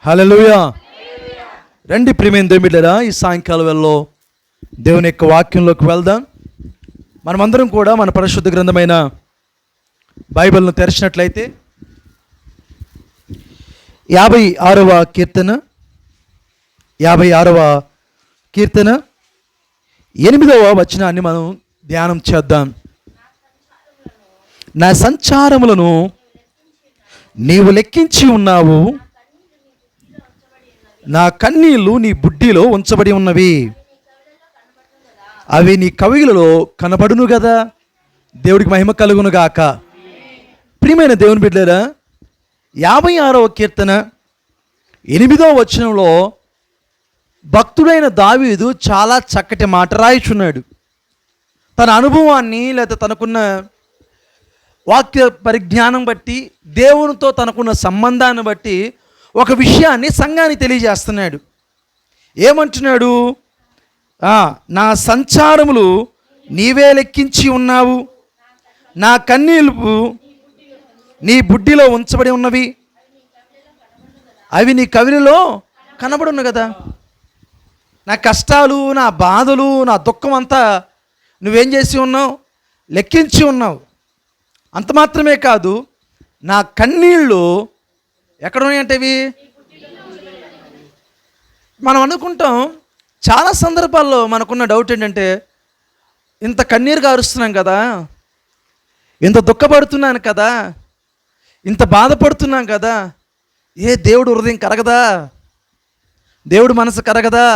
హల్లెలూయా. రండి ప్రియమైన దేవుని బిడ్డలారా, ఈ సాయంకాలం వేళలో దేవుని యొక్క వాక్యంలోకి వెళ్దాం. మనమందరం కూడా మన పరిశుద్ధ గ్రంథమైన బైబిల్ను తెరిచినట్లయితే 56వ కీర్తన 8వ వచనాన్ని మనం ధ్యానం చేద్దాం. నా సంచారములను నీవు లెక్కించి ఉన్నావు, నా కన్నీళ్లు నీ బుడ్డిలో ఉంచబడి ఉన్నవి, అవి నీ కవిలలో కనబడును కదా. దేవుడికి మహిమ కలుగును గాక. ప్రియమైన దేవుని బిడ్డలారా, 56వ కీర్తన 8వ వచనంలో భక్తుడైన దావీదు చాలా చక్కటి మాట రాయిచున్నాడు. తన అనుభవాన్ని లేదా తనకున్న వాక్య పరిజ్ఞానం బట్టి, దేవునితో తనకున్న సంబంధాన్ని బట్టి ఒక విషయాన్ని సంఘానికి తెలియజేస్తున్నాడు. ఏమంటున్నాడు? నా సంచారములు నీవే లెక్కించి ఉన్నావు, నా కన్నీళ్లు నీ బుడ్డిలో ఉంచబడి ఉన్నవి, అవి నీ కవిలలో కనబడును కదా. నా కష్టాలు, నా బాధలు, నా దుఃఖం అంతా నువ్వేం చేసి ఉన్నావు? లెక్కించి ఉన్నావు. అంత మాత్రమే కాదు, నా కన్నీళ్ళు ఎక్కడ ఉన్నాయంటే ఇవి మనం అనుకుంటాం. చాలా సందర్భాల్లో మనకున్న డౌట్ ఏంటంటే, ఇంత కన్నీరు గారుస్తున్నాం కదా, ఇంత దుఃఖపడుతున్నాను కదా, ఇంత బాధపడుతున్నాం కదా, ఏ దేవుడు హృదయం కరగదా? దేవుడు మనసు కరగదా?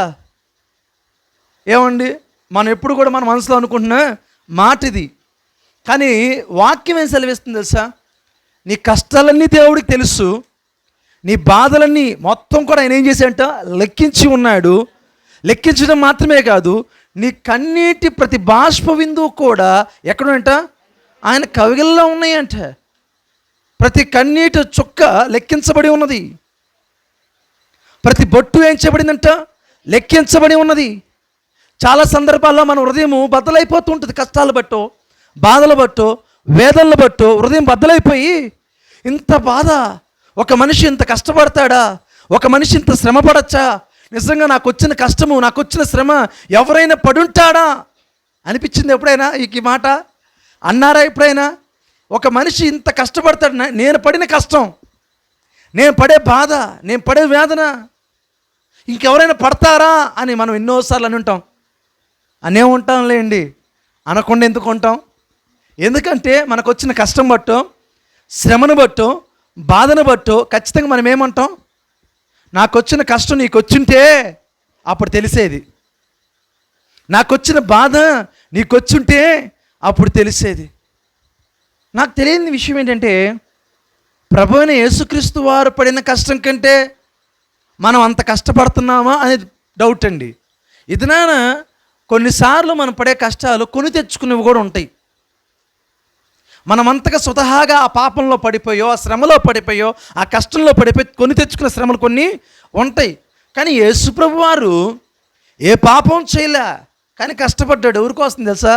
ఏమండి, మనం ఎప్పుడు కూడా మన మనసులో అనుకుంటున్నా మాట ఇది. కానీ వాక్యం ఏం సెలవిస్తుంది తెలుసా? నీ కష్టాలన్నీ దేవుడికి తెలుసు, నీ బాధలన్నీ మొత్తం కూడా ఆయన ఏం చేశాడంట? లెక్కించి ఉన్నాడు. లెక్కించడం మాత్రమే కాదు, నీ కన్నీటి ప్రతి బాష్ప బిందువు కూడా ఎక్కడంట? ఆయన కవిగిల్లో ఉన్నాయంట. ప్రతి కన్నీటి చుక్క లెక్కించబడి ఉన్నది. ప్రతి బొట్టు ఏం చేయబడిందంట? లెక్కించబడి ఉన్నది. చాలా సందర్భాల్లో మన హృదయము బద్దలైపోతూ ఉంటుంది. కష్టాలు బట్టో, బాధలు బట్టో, వేదనలు బట్టో హృదయం బద్దలైపోయి, ఇంత బాధ, ఒక మనిషి ఇంత కష్టపడతాడా? ఒక మనిషి ఇంత శ్రమ పడచ్చా? నిజంగా నాకు వచ్చిన కష్టము, నాకు వచ్చిన శ్రమ ఎవరైనా పడుంటాడా అనిపించింది ఎప్పుడైనా? ఈ మాట అన్నారా ఎప్పుడైనా? ఒక మనిషి ఇంత కష్టపడతాడు, నేను పడిన కష్టం, నేను పడే బాధ, నేను పడే వేదన ఇంకెవరైనా పడతారా అని మనం ఎన్నోసార్లు అని ఉంటాం. అనే ఉంటాంలేండి, అనకుండా ఎందుకు ఉంటాం? ఎందుకంటే మనకు వచ్చిన కష్టం బట్టో, శ్రమను బట్టో, బాధను బట్టో ఖచ్చితంగా మనం ఏమంటాం? నాకు వచ్చిన కష్టం నీకు వచ్చుంటే అప్పుడు తెలిసేది, నాకు వచ్చిన బాధ నీకు వచ్చుంటే అప్పుడు తెలిసేది. నాకు తెలియని విషయం ఏంటంటే, ప్రభు అయిన యేసుక్రీస్తు వారు పడిన కష్టం కంటే మనం అంత కష్టపడుతున్నామా అనేది డౌట్ అండి. ఇది కొన్నిసార్లు మనం పడే కష్టాలు కొని తెచ్చుకునేవి కూడా ఉంటాయి. మనమంతగా స్వతహాగా ఆ పాపంలో పడిపోయో, ఆ శ్రమలో పడిపోయో, ఆ కష్టంలో పడిపోయి కొని తెచ్చుకునే శ్రమలు కొన్ని ఉంటాయి. కానీ యేసు ప్రభు వారు ఏ పాపం చేయలే, కానీ కష్టపడ్డాడు. ఎవరి కోసం తెలుసా?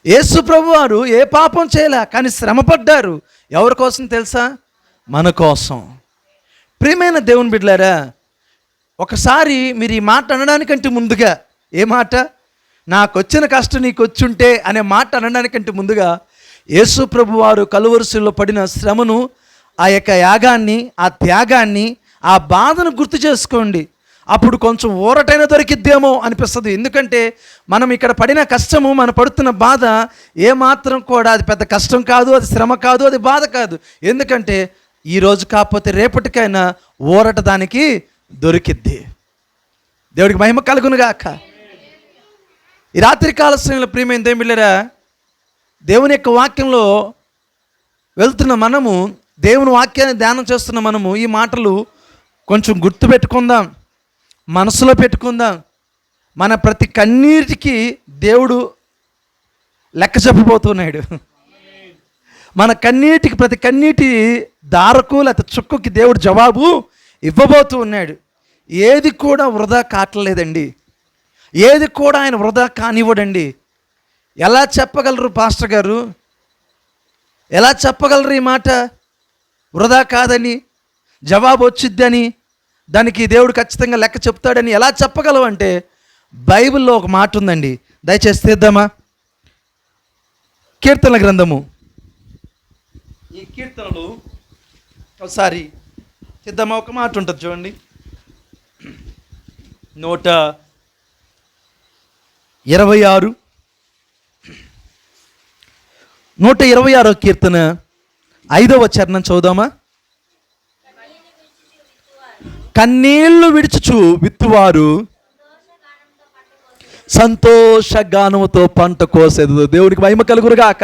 యేసు ప్రభు వారు ఏ పాపం చేయలే, కానీ శ్రమపడ్డారు. ఎవరి కోసం తెలుసా? మన కోసం. ప్రియమైన దేవుని బిడ్డలారా, ఒకసారి మీరు ఈ మాట అనడానికంటే ముందుగా, ఏ మాట? నాకు వచ్చిన కష్టం నీకు వచ్చుంటే అనే మాట అనడానికంటే ముందుగా యేసు ప్రభు వారు కలువరిశిలో పడిన శ్రమను, ఆ యొక్క యాగాన్ని, ఆ త్యాగాన్ని, ఆ బాధను గుర్తు చేసుకోండి. అప్పుడు కొంచెం ఊరటైనా దొరికిద్దేమో అనిపిస్తుంది. ఎందుకంటే మనం ఇక్కడ పడిన కష్టము, మనం పడుతున్న బాధ ఏమాత్రం కూడా అది పెద్ద కష్టం కాదు, అది శ్రమ కాదు, అది బాధ కాదు. ఎందుకంటే ఈరోజు కాకపోతే రేపటికైనా ఊరట దానికి దొరికిద్ది. దేవుడికి మహిమ కలుగునుగాక. ఈ రాత్రికాల సమయంలో ప్రియమైన దేవుని బిడ్డలారా, దేవుని యొక్క వాక్యంలో వెళ్తున్న మనము, దేవుని వాక్యాన్ని ధ్యానం చేస్తున్న మనము ఈ మాటలు కొంచెం గుర్తుపెట్టుకుందాం, మనసులో పెట్టుకుందాం. మన ప్రతి కన్నీటికి దేవుడు లెక్క చెప్పబోతున్నాడు. మన కన్నీటికి, ప్రతి కన్నీటి దారకు లేకపోతే చుక్కకి దేవుడు జవాబు ఇవ్వబోతూ ఉన్నాడు. ఏది కూడా వృధా కావట్లేదండి, ఏది కూడా ఆయన వృధా కానివ్వడండి. ఎలా చెప్పగలరు పాస్టర్ గారు? ఎలా చెప్పగలరు ఈ మాట వృధా కాదని? జవాబు వచ్చిద్దని, దానికి దేవుడు ఖచ్చితంగా లెక్క చెప్తాడని ఎలా చెప్పగలవు అంటే, బైబిల్లో ఒక మాట ఉందండి, దయచేసి తీద్దామా. కీర్తనల గ్రంథము, ఈ కీర్తనలు ఒకసారి తీద్దామా. ఒక మాట ఉంటుంది చూడండి, 126 కీర్తన 5వ చరణం చదువుదామా. కన్నీళ్లు విడుచుచు విత్తువారు సంతోషగానముతో పంట కోసేదు. దేవుడికి మహిమ కలుగురుగాక.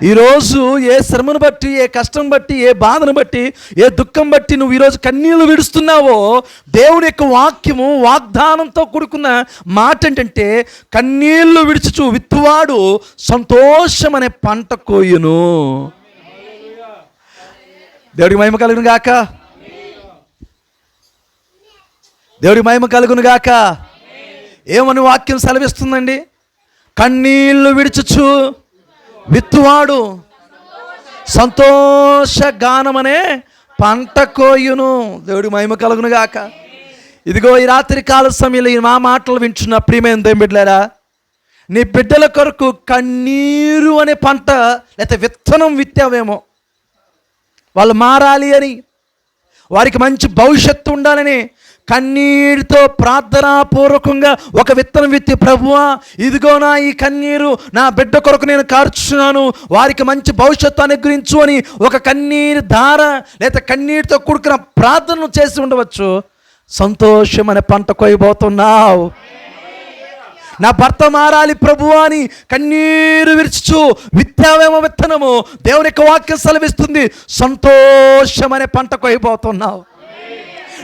ఈరోజు ఏ శ్రమను బట్టి, ఏ కష్టం బట్టి, ఏ బాధను బట్టి, ఏ దుఃఖం బట్టి నువ్వు ఈరోజు కన్నీళ్లు విడుస్తున్నావో, దేవుని యొక్క వాక్యము వాగ్దానంతో కూడుకున్న మాట ఏంటంటే, కన్నీళ్లు విడుచుచు విత్తువాడు సంతోషం అనే పంట కోయును. దేవుడికి మహిమ కలుగును గాక. దేవుడికి మహిమ కలుగును గాక. ఏమని వాక్యం సెలవిస్తుందండి? కన్నీళ్లు విడుచుచు విత్తువాడు సంతోషగానమనే పంట కోయును. దేవుడి మహిమ కలుగును గాక. ఇదిగో ఈ రాత్రి కాల సమయంలో ఈ మా మాటలు వింటున్న ప్రియమైన దేవుని బిడ్డలారా, నీ బిడ్డల కొరకు కన్నీరు అనే పంట లేకపోతే విత్తనం విత్తావేమో. వాళ్ళు మారాలి అని, వారికి మంచి భవిష్యత్తు ఉండాలని కన్నీటితో ప్రార్థనాపూర్వకంగా ఒక విత్తనం విత్తి, ప్రభువా ఇదిగో నా ఈ కన్నీరు నా బిడ్డ కొరకు నేను కార్చున్నాను, వారికి మంచి భవిష్యత్తు అనుగ్రహించు అని ఒక కన్నీరు ధార లేదా కన్నీటితో కూడుకున్న ప్రార్థనలు చేసి ఉండవచ్చు. సంతోషం అనే పంట కోయబోతున్నావు. నా భర్త మారాలి ప్రభువా అని కన్నీరు విరుచుచు విత్తావేమో విత్తనము. దేవుని యొక్క వాక్యం సెలవిస్తుంది, సంతోషం అనే పంట కోయబోతున్నావు.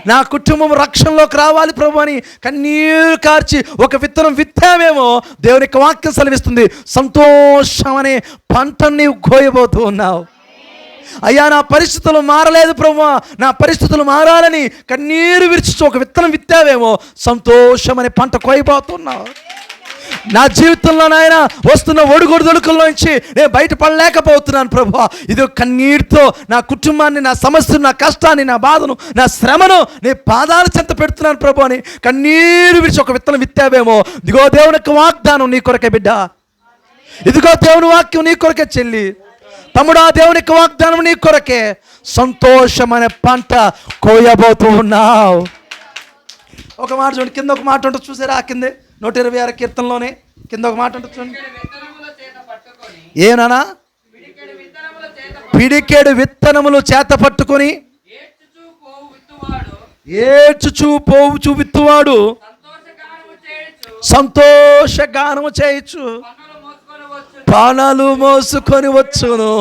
నా కుటుంబం రక్షణలోకి రావాలి ప్రభు అని కన్నీరు కార్చి ఒక విత్తనం విత్తావేమో, దేవుని యొక్క వాక్యం సెలవిస్తుంది, సంతోషం అనే పంటను నీవు కోయబోతూ ఉన్నావు. అయ్యా నా పరిస్థితులు మారలేదు ప్రభువా, నా పరిస్థితులు మారాలని కన్నీరు విరుచుచు ఒక విత్తనం విత్తావేమో, సంతోషం అనే పంట కోయబోతున్నావు. నా జీవితంలో నాయన వస్తున్న ఒడుగొడుదొడుకుల్లో నుంచి నేను బయటపడలేకపోతున్నాను ప్రభువా. ఇది కన్నీటితో నా కుటుంబాన్ని, నా సమస్యను, నా కష్టాన్ని, నా బాధను, నా శ్రమను నీ పాదాల చెంత పెడుతున్నాను ప్రభు అని కన్నీరు విడిచి ఒక విత్తనం విత్తావేమో. ఇదిగో దేవుని యొక్క వాగ్దానం నీ కొరకే బిడ్డ, ఇదిగో దేవుని వాక్యం నీ కొరకే చెల్లి, తమ్ముడా దేవుని యొక్క వాగ్దానం నీ కొరకే. సంతోషం అనే పంట కోయబోతూ ఉన్నావు. ఒక మాట చూడండి, కింద ఒక మాట ఉంటుంది చూసారా, ఆ కిందే 126 కీర్తనలోనే కింద ఒక మాట ఉంటుంది చూడండి. ఏనా? పిడికెడు విత్తనములు చేత పట్టుకొని ఏడ్చుచూ పోవుచు విత్తువాడు సంతోషగానము చేయొచ్చు, పానాలు మోసుకొని వచ్చును.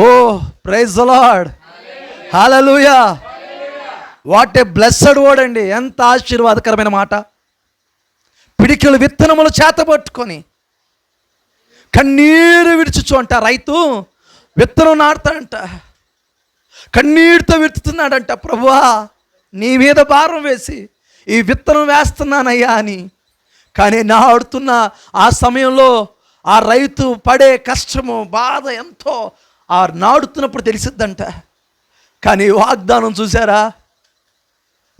Oh praise the lord, hallelujah. What a blessed word అండి, ఎంత ఆశీర్వాదకరమైన మాట. పిడికిలు విత్తనములు చేత పట్టుకొని కన్నీరు విడుచుచు అంట. రైతు విత్తనం నాటుతాడంట, కన్నీరుతో విడుతున్నాడంట, ప్రభువా నీ మీద భారం వేసి ఈ విత్తనం వేస్తున్నానయ్యా అని. కానీ నాడుతున్న ఆ సమయంలో ఆ రైతు పడే కష్టము, బాధ ఎంతో ఆ నాడుతున్నప్పుడు తెలిసిద్దంట. కానీ వాగ్దానం చూసారా,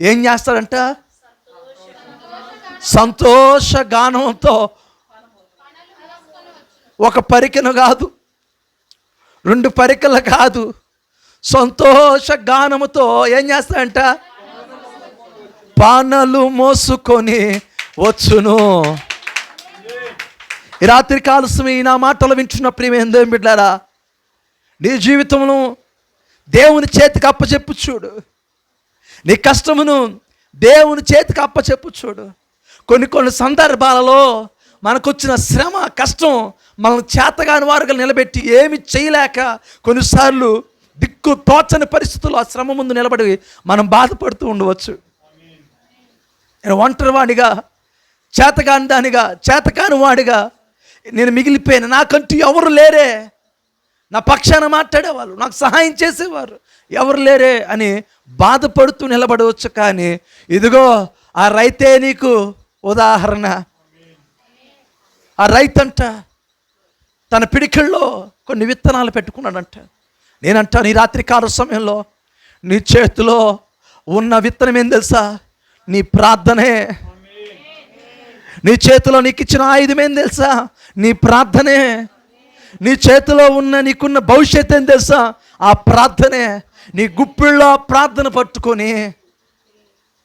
ఏం చేస్తాడంట? సంతోషగానంతో ఒక పరికను కాదు, 2 పరికలు కాదు, సంతోషగానముతో ఏం చేస్తాడంట? పానలు మోసుకొని వచ్చును. ఈ రాత్రి కాలమే నా మాటలు వింటున్న ప్రియమైన దేవుని బిడ్డలారా, నీ జీవితమును దేవుని చేతికి అప్పచెప్పు చూడు. నీ కష్టమును దేవుని చేతికి అప్పచెప్పు చూడు. కొన్ని సందర్భాలలో మనకు వచ్చిన శ్రమ, కష్టం మనం చేతగాని వారుగా నిలబెట్టి ఏమి చేయలేక కొన్నిసార్లు దిక్కు తోచని పరిస్థితుల్లో ఆ శ్రమ ముందు నిలబడి మనం బాధపడుతూ ఉండవచ్చు. నేను ఒంటరి వాడిగా, చేతకాని దానిగా, చేతకాని వాడిగా నేను మిగిలిపోయాను, నాకంటూ ఎవరు లేరే, నా పక్షాన మాట్లాడేవాళ్ళు, నాకు సహాయం చేసేవారు ఎవరు లేరే అని బాధపడుతూ నిలబడవచ్చు. కానీ ఇదిగో ఆ రైతే నీకు ఉదాహరణ. ఆ రైతంట తన పిడికిళ్ళలో కొన్ని విత్తనాలు పెట్టుకున్నాడంట. నేనంటాను ఈ రాత్రి కాల సమయంలో నీ చేతిలో ఉన్న విత్తనం ఏం తెలుసా? నీ ప్రార్థనే. నీ చేతిలో నీకు ఇచ్చిన ఆయుధం ఏం తెలుసా? నీ ప్రార్థనే. నీ చేతిలో ఉన్న నీకున్న భవిష్యత్తు ఏం తెలుసా? ఆ ప్రార్థనే. నీ గుప్పిళ్ళలో ఆ ప్రార్థన పట్టుకొని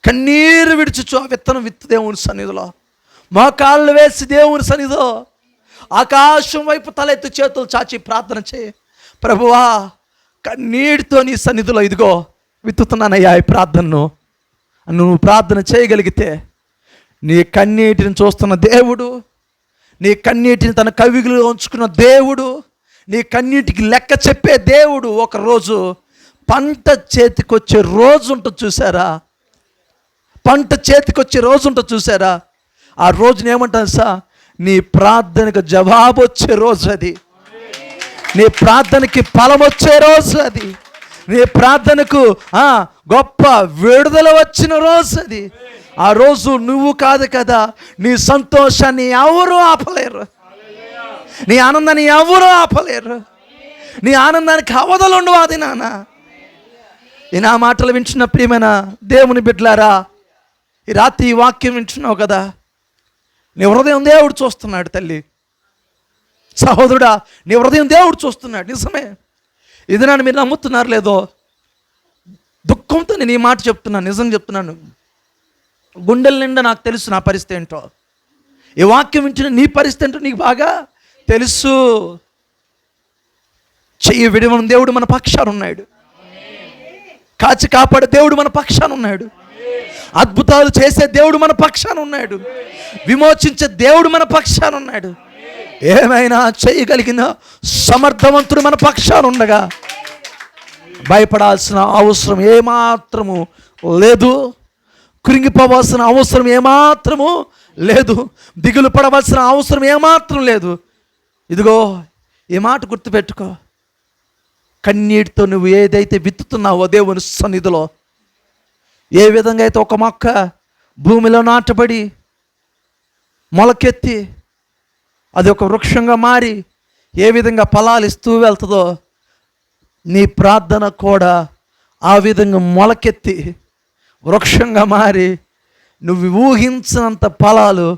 కన్నీరు విడిచుచు ఆ విత్తనం విత్తు దేవుని సన్నిధిలో, మోకాళ్ళు వేసి దేవుని సన్నిధిలో ఆకాశం వైపు తలెత్తి చేతులు చాచి ప్రార్థన చేయి. ప్రభువా, కన్నీటితో నీ సన్నిధిలో ఇదిగో విత్తుతున్నానయ్యా ఈ ప్రార్థనను. నువ్వు ప్రార్థన చేయగలిగితే నీ కన్నీటిని చూస్తున్న దేవుడు, నీ కన్నీటిని తన కవిగిలో ఉంచుకున్న దేవుడు, నీ కన్నీటికి లెక్క చెప్పే దేవుడు ఒకరోజు పంట చేతికొచ్చే రోజు ఉంటుంది చూసారా? పంట చేతికొచ్చే రోజు ఉంటుంది చూసారా? ఆ రోజున ఏమంటారు సార్? నీ ప్రార్థనకు జవాబు వచ్చే రోజు అది. నీ ప్రార్థనకి ఫలం వచ్చే రోజు అది. నీ ప్రార్థనకు గొప్ప విడుదల వచ్చిన రోజు అది. ఆ రోజు నువ్వు కాదు కదా, నీ సంతోషాన్ని ఎవరు ఆపలేరు, నీ ఆనందాన్ని ఎవరు ఆపలేరు. నీ ఆనందానికి అవధులు ఉండవు. అది నాన్న, ఈ నా మాటలు వింటున్న ప్రియమైన దేవుని బిడ్డలారా, ఈ రాత్రి ఈ వాక్యం వింటున్నావు కదా, నీ హృదయం దేవుడు చూస్తున్నాడు. తల్లి, సహోదరుడా, నీ హృదయం దేవుడు చూస్తున్నాడు. నిజమే. ఇది నన్ను మీరు నమ్ముతున్నారు లేదో, దుఃఖంతో నేను ఈ మాట చెప్తున్నాను, నిజం చెప్తున్నాను. గుండెల నిండా నాకు తెలుసు నా పరిస్థితి ఏంటో. ఈ వాక్యం వింటున్న నీ పరిస్థితి ఏంటో నీకు బాగా తెలుసు. చెయ్యి విడవని దేవుడు మన పక్షాన ఉన్నాడు. కాచి కాపాడే దేవుడు మన పక్షాన ఉన్నాడు. అద్భుతాలు చేసే దేవుడు మన పక్షాన ఉన్నాడు. విమోచించే దేవుడు మన పక్షాన ఉన్నాడు. ఏమైనా చేయగలిగిన సమర్థవంతుడు మన పక్షాన ఉండగా భయపడాల్సిన అవసరం ఏమాత్రము లేదు. కృంగిపోవాల్సిన అవసరం ఏమాత్రము లేదు. దిగులు పడవలసిన అవసరం ఏమాత్రం లేదు. ఇదిగో ఈ మాట గుర్తుపెట్టుకో. కన్నీటితో నువ్వు ఏదైతే విత్తుతున్నావో దేవుని సన్నిధిలో, ఏ విధంగా అయితే ఒక మొక్క భూమిలో నాటబడి మొలకెత్తి అది ఒక వృక్షంగా మారి ఏ విధంగా ఫలాలు ఇస్తూ వెళ్తుందో, నీ ప్రార్థన కూడా ఆ విధంగా మొలకెత్తి వృక్షంగా మారి నువ్వు ఊహించినంత ఫలాలు,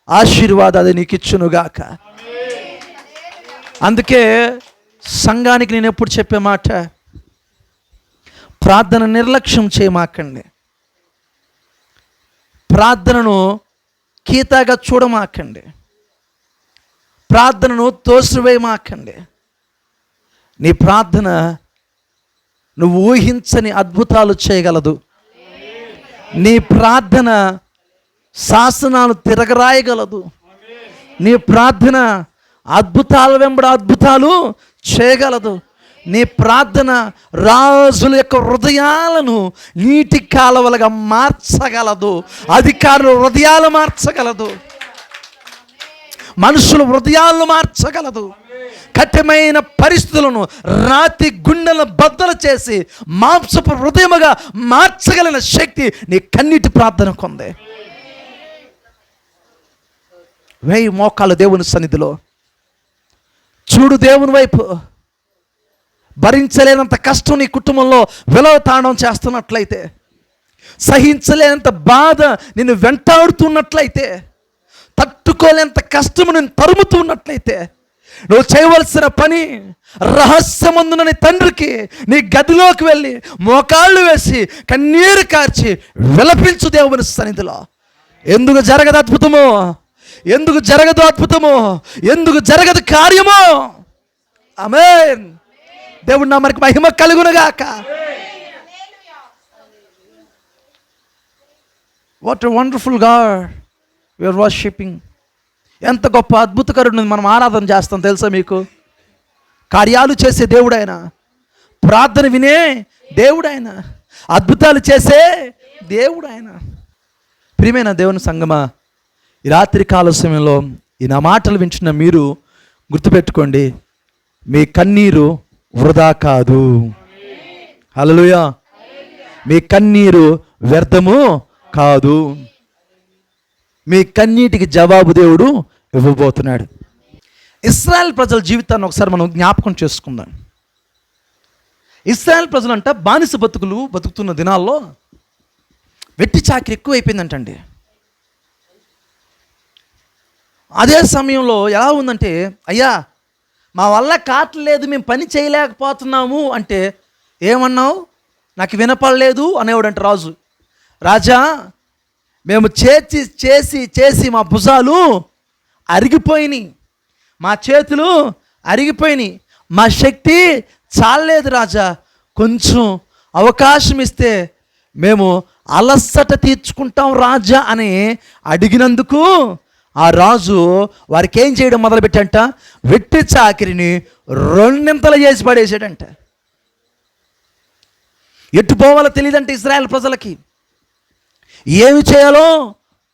ఆశీర్వాదాలు నీకు ఇచ్చునుగాక. అందుకే సంఘానికి నేను ఎప్పుడు చెప్పే మాట, ప్రార్థన నిర్లక్ష్యం చేయమాకండి. ప్రార్థనను కీతాగా చూడమాకండి. ప్రార్థనను తోసివేయమాకండి. నీ ప్రార్థన నువ్వు ఊహించని అద్భుతాలు చేయగలదు. నీ ప్రార్థన శాసనాలు తిరగరాయగలదు. నీ ప్రార్థన అద్భుతాల వెంబడ అద్భుతాలు చేయగలదు. నీ ప్రార్థన రాజుల యొక్క హృదయాలను నీటి కాలువలుగా మార్చగలదు. అధికారుల హృదయాలు మార్చగలదు. మనుషుల హృదయాలను మార్చగలదు. కఠినమైన పరిస్థితులను రాతి గుండెలను బద్దలు చేసి మాంసపు హృదయముగా మార్చగలిగిన శక్తి నీ కన్నీటి ప్రార్థనకు ఉంది. వేయి మోకాలు దేవుని సన్నిధిలో చూడు. దేవుని వైపు. భరించలేనంత కష్టం నీ కుటుంబంలో విలవతాండం చేస్తున్నట్లయితే, సహించలేనంత బాధ నిన్ను వెంటాడుతున్నట్లయితే, తట్టుకోలేనంత కష్టము నేను తరుముతున్నట్లయితే, నువ్వు చేయవలసిన పని రహస్యమందున నీ తండ్రికి నీ గదిలోకి వెళ్ళి మోకాళ్ళు వేసి కన్నీరు కార్చి విలపించు దేవుని సన్నిధిలో. ఎందుకు జరగదు అద్భుతము? ఎందుకు జరగదు అద్భుతము? ఎందుకు జరగదు కార్యము? ఆమేన్. దేవుడు నామమునకు మహిమ కలుగునుగాక. What a wonderful God we are worshipping. ఎంత గొప్ప అద్భుతకరుడిని మనం ఆరాధన చేస్తాం తెలుసా మీకు? కార్యాలు చేసే దేవుడు ఆయన, ప్రార్థన వినే దేవుడు ఆయన, అద్భుతాలు చేసే దేవుడు ఆయన. ప్రియమైన దేవుని సంగమా, ఈ రాత్రి కాల సమయంలో ఈ నా మాటలు వింటున్న మీరు గుర్తుపెట్టుకోండి, మీ కన్నీరు వృధా కాదు. హల్లెలూయా. మీ కన్నీరు వ్యర్థము కాదు. మీ కన్నీటికి జవాబు దేవుడు ఇవ్వబోతున్నాడు. ఇశ్రాయేల్ ప్రజల జీవితాన్ని ఒకసారి మనం జ్ఞాపకం చేసుకుందాం. ఇశ్రాయేల్ ప్రజలంట బానిస బతుకుతున్న దినాల్లో వెట్టి చాకిరి ఎక్కువైపోయిందంటండి. అదే సమయంలో ఎలా ఉందంటే, అయ్యా మా వల్ల కావట్లేదు, మేము పని చేయలేకపోతున్నాము అంటే, ఏమన్నావు, నాకు వినపడలేదు అనేవాడంట రాజు. రాజా, మేము చేసి మా భుజాలు అరిగిపోయినాయి, మా చేతులు అరిగిపోయినాయి, మా శక్తి చాలలేదు రాజా, కొంచెం అవకాశం ఇస్తే మేము అలసట తీర్చుకుంటాం రాజా అని అడిగినందుకు ఆ రాజు వారికి ఏం చేయడం మొదలుపెట్టంట, వెట్టి చాకిరిని రెండింతలు చేసి పడేసాడంట. ఎటు పోవాలో తెలియదంటే ఇశ్రాయేల్ ప్రజలకి, ఏమి చేయాలో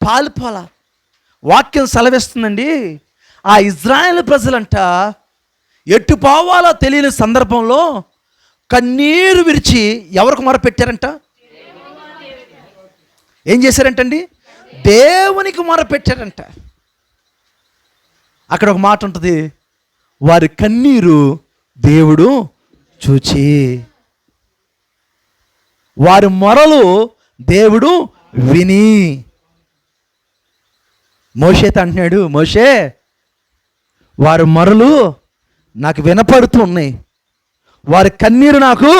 పాలుపోల. వాక్యం సెలవిస్తుందండి, ఆ ఇశ్రాయేల్ ప్రజలంట ఎటు పోవాలో తెలియని సందర్భంలో కన్నీరు విరిచి ఎవరికి మొరపెట్టారంట, ఏం చేశారంటండి, దేవునికి మొరపెట్టారంట. అక్కడ ఒక మాట ఉంటుంది, వారి కన్నీరు దేవుడు చూచి, వారి మొరలు దేవుడు విని. మోషేతో అంటున్నాడు, మోషే వారి మొరలు నాకు వినపడుతూ ఉన్నాయి, వారి కన్నీరు నాకు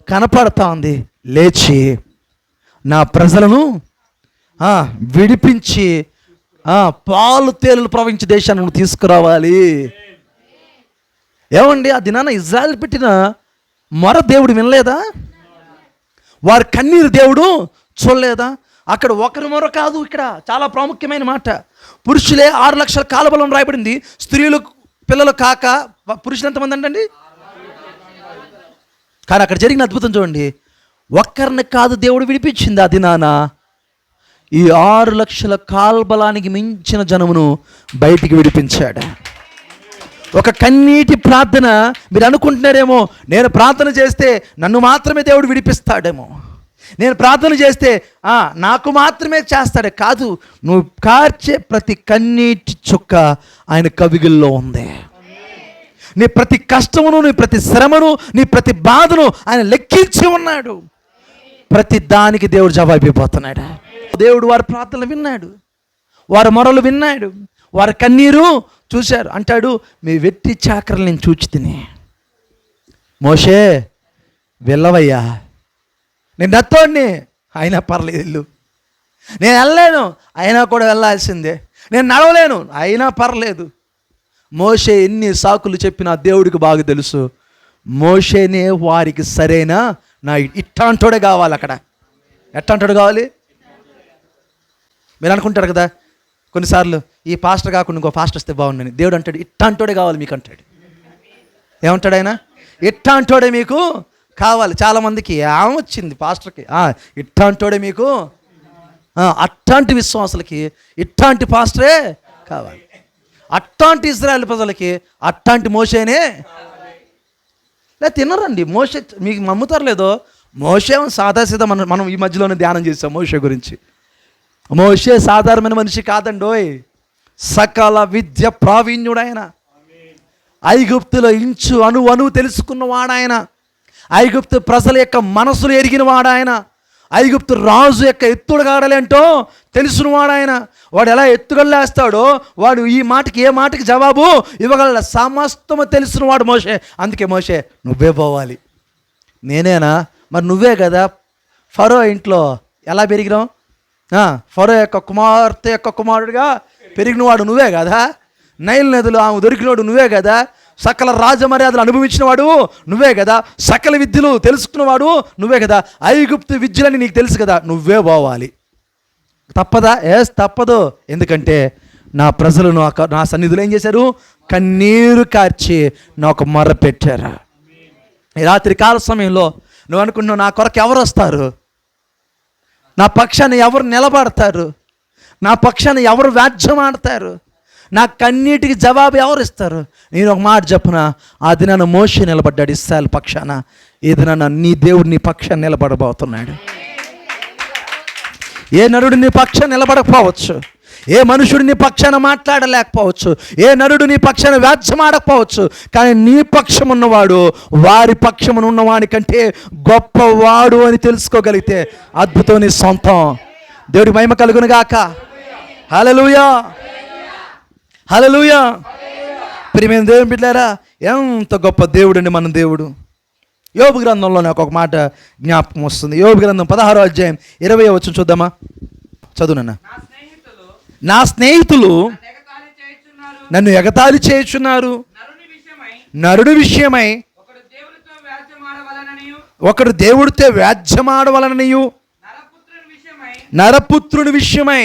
కనపడతా ఉంది, లేచి నా ప్రజలను విడిపించి పాలు తేలులు ప్రవహించే దేశాన్ని నువ్వు తీసుకురావాలి. ఏమండి, ఆ దినాన ఇజ్రాయెల్ పెట్టిన మొర దేవుడు వినలేదా? వారి కన్నీరు దేవుడు చూడలేదా? అక్కడ ఒకరి మొర కాదు, ఇక్కడ చాలా ప్రాముఖ్యమైన మాట, పురుషులే 6 లక్షల కాలబలం రాయబడింది, స్త్రీలు పిల్లలు కాక పురుషులు ఎంతమంది అంటండి? కానీ అక్కడ జరిగిన అద్భుతం చూడండి, ఒక్కరిని కాదు దేవుడు విడిపించింది. ఆ దినాన ఈ 6 లక్షల కాల్బలానికి మించిన జనమును బయటికి విడిపించాడు. ఒక కన్నీటి ప్రార్థన. మీరు అనుకుంటున్నారేమో, నేను ప్రార్థన చేస్తే నన్ను మాత్రమే దేవుడు విడిపిస్తాడేమో, నేను ప్రార్థన చేస్తే నాకు మాత్రమే చేస్తాడే. కాదు, నువ్వు కార్చే ప్రతి కన్నీటి చుక్క ఆయన కవిగిల్లో ఉంది. నీ ప్రతి కష్టమును, నీ ప్రతి శ్రమను, నీ ప్రతి బాధను ఆయన లెక్కించి ఉన్నాడు. ప్రతి దానికి దేవుడు జవాబిపోతున్నాడు. దేవుడు వారి ప్రార్థనలు విన్నాడు, వారి మొరలు విన్నాడు, వారి కన్నీరు చూశారు. అంటాడు, మీ వెట్టి చాకరలు నేను చూచి తిని, మోషే వెళ్ళవయ్యా, నేను నత్తోడిని అయినా పర్లేదు వెళ్ళు, నేను వెళ్ళలేను అయినా కూడా వెళ్ళాల్సిందే, నేను నడవలేను అయినా పర్లేదు. మోషే ఎన్ని సాకులు చెప్పినా దేవుడికి బాగా తెలుసు, మోషేనే వారికి సరైన నా ఇట్టాంటోడే కావాలి. అక్కడ ఎట్టాంటోడు కావాలి? మీరు అనుకుంటారు కదా కొన్నిసార్లు, ఈ పాస్టర్ కాకుండా ఇంకో పాస్టర్ వస్తే బాగుండని. దేవుడు అంటాడు, ఇట్టాంటోడే కావాలి మీకు అంటాడు. ఏమంటాడు ఆయన? ఇట్టాంటోడే మీకు కావాలి. చాలామందికి ఏమొచ్చింది పాస్టర్కి, ఇట్టాంటోడే మీకు, అట్టాంటి విశ్వాసులకి ఇట్టాంటి పాస్టరే కావాలి. అట్టాంటి ఇశ్రాయేలు ప్రజలకి అట్టాంటి మోషేనే. లేదా తినరండి మోషే, మీకు నమ్ముతారు లేదో, మోషే సాదాసీదా మనం ఈ మధ్యలోనే ధ్యానం చేసాం మోషే గురించి. మోషే సాధారణమైన మనిషి కాదండోయ్, సకల విద్య ప్రావీణ్యుడాయన, ఐగుప్తులో ఇంచు అణువు తెలుసుకున్నవాడాయన, ఐగుప్తు ప్రజల యొక్క మనసులు ఎరిగిన వాడాయన, ఐగుప్తు రాజు యొక్క ఎత్తుడుగాడలేంటో తెలుసునవాడాయన. వాడు ఎలా ఎత్తుగల్లేస్తాడో వాడు ఈ మాటకి ఏ మాటకి జవాబు ఇవ్వగల సమస్తము తెలిసినవాడు మోషే. అందుకే మోషే నువ్వే పోవాలి. నేనేనా? మరి నువ్వే కదా ఫరో ఇంట్లో ఎలా పెరిగినావు, ఫరో యొక్క కుమార్తె యొక్క కుమారుడిగా పెరిగినవాడు నువ్వే కదా, నైల్ నదులు ఆమె దొరికినవాడు నువ్వే కదా, సకల రాజమర్యాదలు అనుభవించిన వాడు నువ్వే కదా, సకల విద్యలు తెలుసుకున్నవాడు నువ్వే కదా, ఐగుప్తు విద్యలని నీకు తెలుసు కదా, నువ్వే పోవాలి. తప్పదా? తప్పదు. ఎందుకంటే నా ప్రజలు నా సన్నిధిలో ఏం చేశారు? కన్నీరు కార్చి నాకు మొర్ర పెట్టారు. ఈ రాత్రి కాల సమయంలో నువ్వు అనుకుంటున్నావు, నా కొరకు ఎవరు వస్తారు, నా పక్షాన్ని ఎవరు నిలబడతారు, నా పక్షాన్ని ఎవరు వ్యాజ్యం ఆడతారు, నా కన్నీటికి జవాబు ఎవరు ఇస్తారు? నేను ఒక మాట చెప్పిన, ఆ దినాన మోషే నిలబడ్డాడు ఇశ్రాయేలు పక్షాన, ఈ దినాన నీ దేవుడు నీ పక్షాన్ని నిలబడబోతున్నాడు. ఏ నరుడు నీ పక్షాన్ని నిలబడకపోవచ్చు, ఏ మనుషుడు నీ పక్షాన మాట్లాడలేకపోవచ్చు, ఏ నరుడు నీ పక్షాన వ్యాజ్యమాడకపోవచ్చు, కానీ నీ పక్షం ఉన్నవాడు వారి పక్షమును ఉన్నవాడి కంటే గొప్పవాడు అని తెలుసుకోగలిగితే అద్భుతం నీ సొంతం. దేవుడి మహిమ కలుగును గాక. హల్లెలూయా, హల్లెలూయా. ప్రియమైన దేవుని బిడ్డలారా, ఎంత గొప్ప దేవుడు అండి మన దేవుడు. యోబు గ్రంథంలో నాకు ఒక మాట జ్ఞాపకం వస్తుంది. యోబు గ్రంథం 16వ అధ్యాయం 20వ వచనం చూద్దామా? చదువునన్నా. నా స్నేహితులు నన్ను ఎగతాళి చేయుచున్నారు, నరుడి విషయమై ఒకడు దేవుడితో వ్యాజ్యమాడవలననియు, నరపుత్రుని విషయమై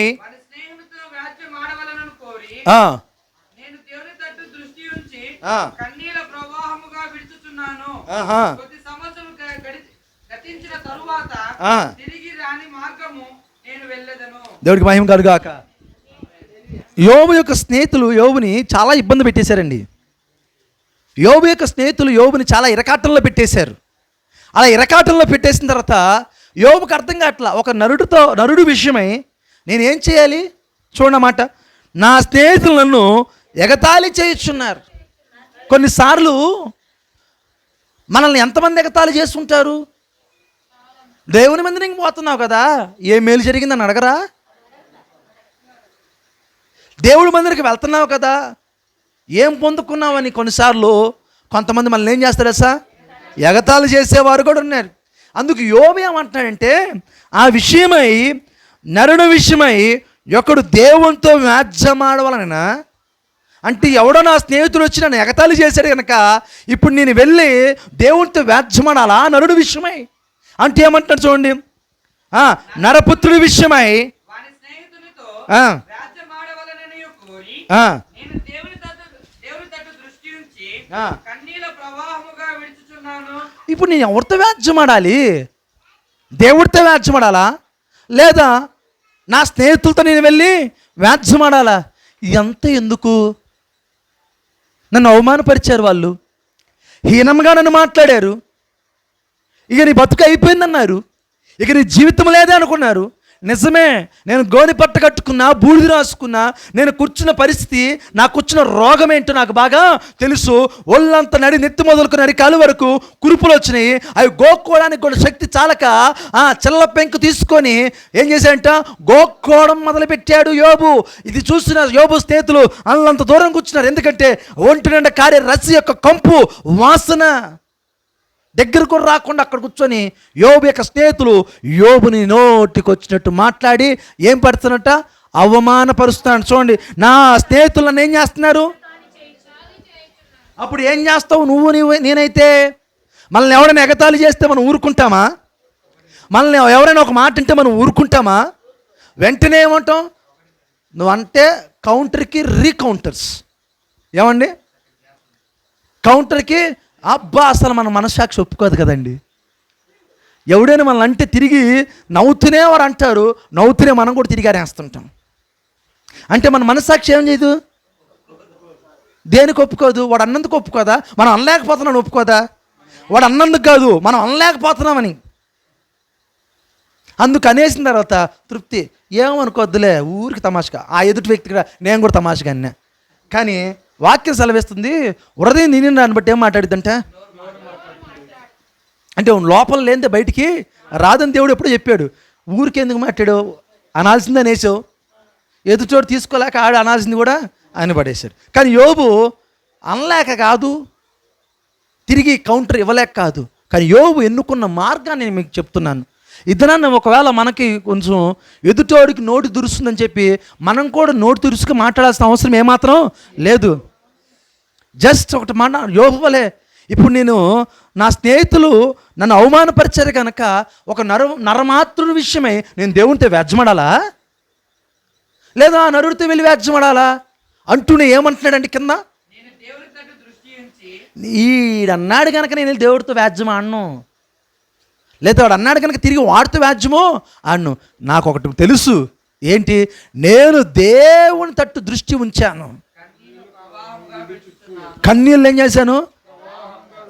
దేవుడికి మహిమ కలుగాక. యోబు యొక్క స్నేహితులు యోబుని చాలా ఇబ్బంది పెట్టేశారండి. యోబు యొక్క స్నేహితులు యోబుని చాలా ఇరకాటంలో పెట్టేశారు. అలా ఇరకాటంలో పెట్టేసిన తర్వాత యోబుకి అర్థం కావట్లా, ఒక నరుడు విషయమై నేనేం చేయాలి? చూడమాట, నా స్నేహితులు నన్ను ఎగతాళి చేయుచున్నారు. కొన్నిసార్లు మనల్ని ఎంతమంది ఎగతాళి చేస్తుంటారు? దేవుని మందిరం పోతున్నావు కదా, ఏ మేలు జరిగిందని అడగరా? దేవుడి మందిరికి వెళ్తున్నావు కదా, ఏం పొందుకున్నావని కొన్నిసార్లు కొంతమంది మనల్ని ఏం చేస్తారు సార్? ఎగతాళి చేసేవారు కూడా ఉన్నారు. అందుకు యోబు ఏమంటున్నాడంటే, ఆ విషయమై నరుడు విషయమై ఒకడు దేవునితో వ్యాజ్యమాడవలనైనా, అంటే ఎవడో నా స్నేహితుడు వచ్చి నన్ను ఎగతాళి చేశాడు కనుక ఇప్పుడు నేను వెళ్ళి దేవునితో వ్యాజ్యమాడాలా నరుడు విషయమై అంటే ఏమంటాడు చూడండి, నరపుత్రుడి విషయమై ఇప్పుడు నేను ఎవరితో వ్యాజ్యమాడాలి? దేవుడితో వ్యాజ్యమాడాలా లేదా నా స్నేహితులతో నేను వెళ్ళి వ్యాజ్యమాడాలా? ఎంత ఎందుకు? నన్ను అవమానపరిచారు, వాళ్ళు హీనంగా నన్ను మాట్లాడారు, ఇక నీ బతుకు అయిపోయిందన్నారు, ఇక నీ జీవితం లేదే అనుకున్నారు. నిజమే, నేను గోని పట్ట కట్టుకున్నా, బూడిద రాసుకున్నా, నేను కూర్చున్న పరిస్థితి, నాకు కూర్చున్న రోగం ఏంటో నాకు బాగా తెలుసు. ఒళ్ళంతా నెత్తి మొదలుకుని అరికాలు వరకు కురుపులు వచ్చినాయి. అవి గోక్కోవడానికి కూడా శక్తి చాలక చిల్ల పెంకు తీసుకొని ఏం చేశాడంట, గోక్కోవడం మొదలుపెట్టాడు యోబు. ఇది చూసిన యోబు స్నేహితులు అల్లంత దూరం కూర్చున్నారు. ఎందుకంటే ఒంటి నిండా కారే రస్సి యొక్క కంపు వాసన దగ్గరకు రాకుండా అక్కడ కూర్చొని యోబు యొక్క స్నేహితులు యోబుని నోటికి వచ్చినట్టు మాట్లాడి ఏం పడుతున్నట్ట, అవమానపరుస్తున్నాడు. చూడండి, నా స్నేహితులను ఏం చేస్తున్నారు? అప్పుడు ఏం చేస్తావు నువ్వు నేనైతే? మనల్ని ఎవరైనా ఎగతాళి చేస్తే మనం ఊరుకుంటామా? మనల్ని ఎవరైనా ఒక మాట అంటే మనం ఊరుకుంటామా? వెంటనే ఏమంటాం? నువ్వంటే కౌంటర్కి రీకౌంటర్స్. ఏమండి? కౌంటర్కి అబ్బా, అసలు మన మనస్సాక్షి ఒప్పుకోదు కదండి. ఎవడైనా మనల్ని అంటే తిరిగి నవ్వుతూనే వారు అంటారు, నవ్వుతూనే మనం కూడా తిరిగి అరేస్తుంటాం. అంటే మన మనస్సాక్షి ఏం చేయదు, దేనికి ఒప్పుకోదు? వాడు అన్నందుకు ఒప్పుకోదా? మనం అనలేకపోతున్నాను ఒప్పుకోదా? వాడు అన్నందుకు కాదు, మనం అనలేకపోతున్నామని. అందుకు అనేసిన తర్వాత తృప్తి, ఏమనుకోద్దులే, ఊరికి తమాషగా. ఆ ఎదుటి వ్యక్తి కూడా నేను కూడా తమాషగా అన్నా. కానీ వాక్యం సెలవిస్తుంది, హృదయం నిండిన దాన్ని బట్టి ఏం మాట్లాడిద్దంటే, అంటే లోపల లేనిదే బయటికి రాదని దేవుడు ఎప్పుడో చెప్పాడు. ఊరికి ఎందుకు మాట్లాడు, అనాల్సింది అనేసావు, ఎదుటోడు తీసుకోలేక ఆడు అనాల్సింది కూడా ఆయన పడేశాడు. కానీ యోబు అనలేక కాదు, తిరిగి కౌంటర్ ఇవ్వలేక కాదు, కానీ యోబు ఎన్నుకున్న మార్గాన్ని నేను మీకు చెప్తున్నాను. ఇద్దరన్నా ఒకవేళ మనకి కొంచెం ఎదుటోడికి నోటి దురుస్తుందని చెప్పి మనం కూడా నోటి దురుసుకు మాట్లాడాల్సిన అవసరం ఏమాత్రం లేదు. జస్ట్ ఒకటి మాట యోబు వలే, ఇప్పుడు నేను నా స్నేహితులు నన్ను అవమానపరిచారు కనుక ఒక నరమాత్రుడి విషయమై నేను దేవునితో వ్యాజ్యమాడాలా లేదా ఆ నరుడితో వెళ్ళి వ్యాజ్యమాడాలా అంటూనే ఏమంటున్నాడంటే కింద, ఈడన్నాడు కనుక నేను దేవుడితో వ్యాజ్యమాడను, లేదా వాడు అన్నాడు కనుక తిరిగి వాడితో వ్యాజ్యమో ఆడను. నాకు ఒకటి తెలుసు, ఏంటి? నేను దేవుని తట్టు దృష్టి ఉంచాను, కన్నీళ్ళు ఏం చేశాను?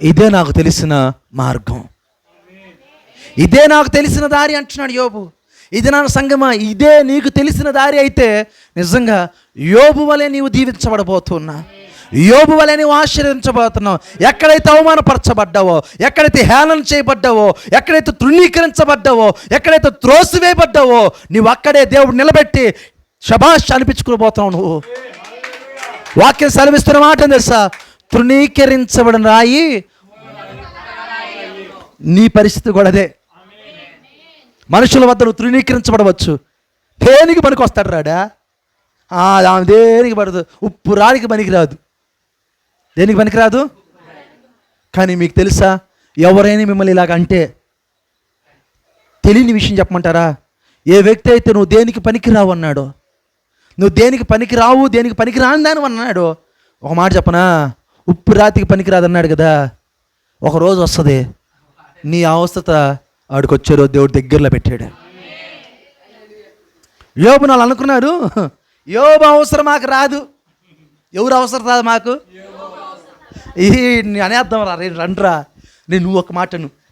ఇదే నాకు తెలిసిన మార్గం, ఇదే నాకు తెలిసిన దారి అంటున్నాడు యోబు. ఇది నా సంగమా, ఇదే నీకు తెలిసిన దారి అయితే నిజంగా యోబు వలె నీవు దీవించబడబోతున్నా, యోబు వలె నీవు ఆశీర్వదించబోతున్నావు. ఎక్కడైతే అవమానపరచబడ్డావో, ఎక్కడైతే హేళన చేయబడ్డావో, ఎక్కడైతే తృణీకరించబడ్డావో, ఎక్కడైతే త్రోసివేయబడ్డావో, నీవు అక్కడే దేవుడు నిలబెట్టి శభాష్ అనిపించుకుపోతున్నావు. నువ్వు వాక్యం సెలవిస్తున్న మాట తెలుసా, తృణీకరించబడిన రాయి. నీ పరిస్థితి కూడా అదే. మనుషుల వద్ద నువ్వు తృణీకరించబడవచ్చు. దేనికి పనికి వస్తాడు రాడా? ఆమె దేనికి పడదు, ఉప్పు రాడికి పనికిరాదు. దేనికి పనికిరాదు. కానీ మీకు తెలుసా, ఎవరైనా మిమ్మల్ని ఇలాగ అంటే తెలియని విషయం చెప్పమంటారా? ఏ వ్యక్తి అయితే నువ్వు దేనికి పనికిరావు అన్నాడో, నువ్వు దేనికి పనికిరావు, దేనికి పనికిరాని దాని అన్నాడు, ఒక మాట చెప్పనా, ఉప్పు రాతికి పనికిరాదు అన్నాడు కదా, ఒకరోజు వస్తుంది నీ అవస్థత ఆడికి వచ్చే రోజు దేవుడు దగ్గరలో పెట్టాడు. యోబు వాళ్ళు అనుకున్నారు, యోబు అవసరం మాకు రాదు. ఎవరు అవసరం రాదు మాకు? ఈ అనేద్దాం రా, రండ్రా, నువ్వు ఒక మాట,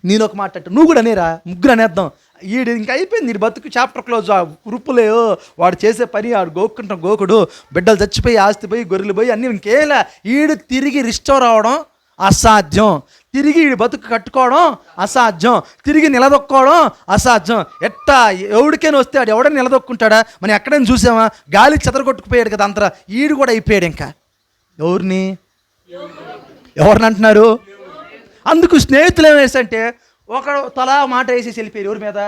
నేను ఒక మాట అంటే నువ్వు కూడా అనేరా, ముగ్గురు అనేద్దాం. ఈడు ఇంకా అయిపోయింది, ఈడు బతుకు చాప్టర్ క్లోజ్. ఆ ఉరుపులేయో వాడు చేసే పని, ఆడు గోక్కుంటాం గోకుడు, బిడ్డలు చచ్చిపోయి, ఆస్తి పోయి, గొర్రెలు పోయి అన్నీ ఇంకేలా. ఈడు తిరిగి రిస్టోర్ అవడం అసాధ్యం, తిరిగి ఈడు బతుకు కట్టుకోవడం అసాధ్యం, తిరిగి నిలదొక్కోవడం అసాధ్యం. ఎట్టా ఎవడికైనా వస్తే ఆడు ఎవడైనా నిలదొక్కుంటాడా? మనం ఎక్కడైనా చూసామా? గాలి చెదరగొట్టుకుపోయాడు కదా అంతరా, ఈడు కూడా అయిపోయాడు. ఇంకా ఎవరిని అంటున్నారు? అందుకు స్నేహితులు ఏమేసంటే ఒకడు తలా మాట వేసేసి వెళ్ళిపోయారు. ఎవరి మీద?